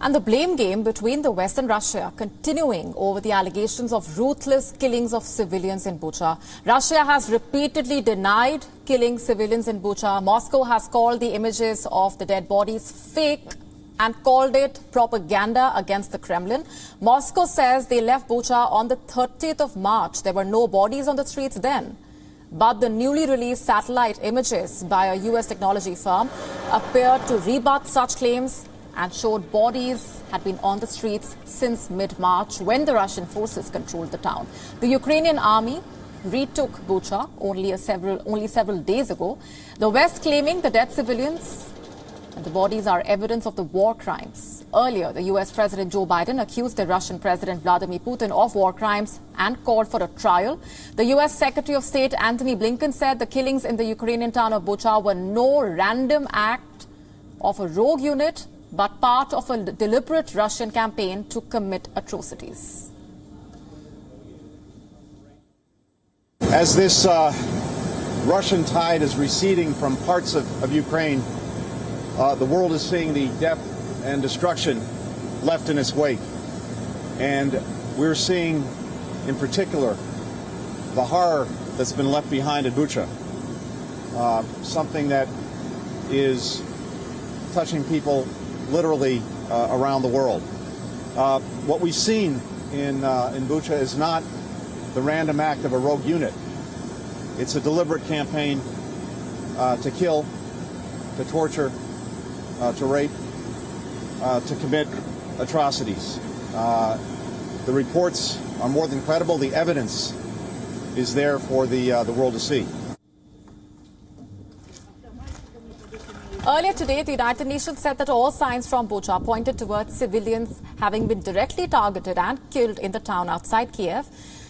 And the blame game between the West and Russia continuing over the allegations of ruthless killings of civilians in Bucha. Russia has repeatedly denied killing civilians in Bucha. Moscow has called the images of the dead bodies fake and called it propaganda against the Kremlin. Moscow says they left Bucha on the 30th of March. There were no bodies on the streets then. But the newly released satellite images by a US technology firm appear to rebut such claims and showed bodies had been on the streets since mid-March when the Russian forces controlled the town. The Ukrainian army retook Bucha only several days ago. The West claiming the dead civilians and the bodies are evidence of the war crimes. Earlier, the US President Joe Biden accused the Russian President Vladimir Putin of war crimes and called for a trial. The US Secretary of State Antony Blinken said the killings in the Ukrainian town of Bucha were no random act of a rogue unit, but part of a deliberate Russian campaign to commit atrocities. As this Russian tide is receding from parts of Ukraine, the world is seeing the death and destruction left in its wake. And we're seeing, in particular, the horror that's been left behind at Bucha, something that is touching people literally around the world. What we've seen in Bucha is not the random act of a rogue unit. It's a deliberate campaign to kill, to torture, to rape, to commit atrocities. The reports are more than credible. The evidence is there for the world to see. Earlier today, the United Nations said that all signs from Bucha pointed towards civilians having been directly targeted and killed in the town outside Kiev.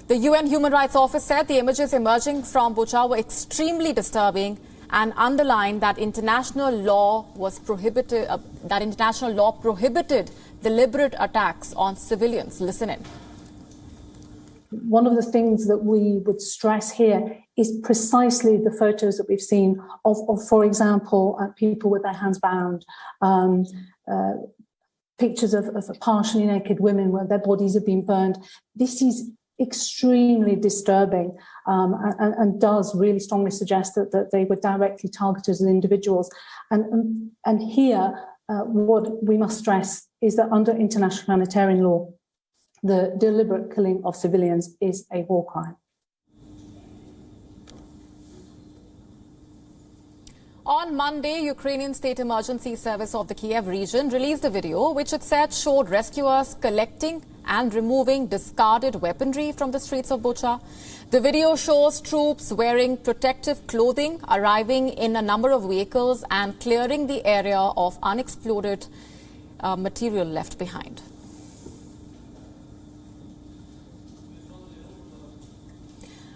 The UN Human Rights Office said the images emerging from Bucha were extremely disturbing and underlined that international law prohibited deliberate attacks on civilians. Listen in. One of the things that we would stress here is precisely the photos that we've seen of for example, people with their hands bound, pictures of partially naked women where their bodies have been burned. This is extremely disturbing and does really strongly suggest that they were directly targeted as individuals. And here, what we must stress is that under international humanitarian law, the deliberate killing of civilians is a war crime. On Monday, Ukrainian State Emergency Service of the Kiev region released a video which it said showed rescuers collecting and removing discarded weaponry from the streets of Bucha. The video shows troops wearing protective clothing, arriving in a number of vehicles and clearing the area of unexploded material left behind.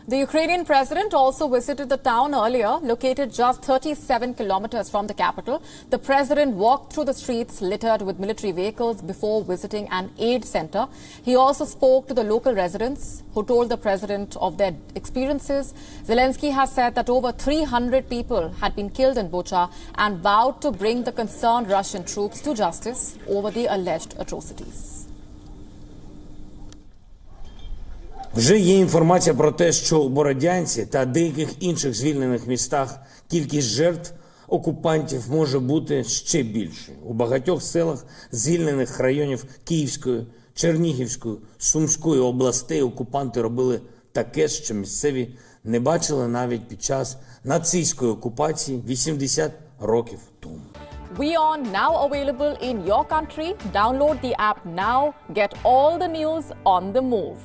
The Ukrainian president also visited the town earlier, located just 37 kilometers from the capital. The president walked through the streets littered with military vehicles before visiting an aid center. He also spoke to the local residents who told the president of their experiences. Zelensky has said that over 300 people had been killed in Bucha and vowed to bring the concerned Russian troops to justice over the alleged atrocities. Вже є інформація про те, що у Бородянці та деяких інших звільнених містах кількість жертв окупантів може бути ще більшою. У багатьох селах звільнених районів Київської, Чернігівської, Сумської областей окупанти робили таке, що місцеві не бачили навіть під час нацистської окупації 80 років тому. WION now available in your country. Download the app now. Get all the news on the move.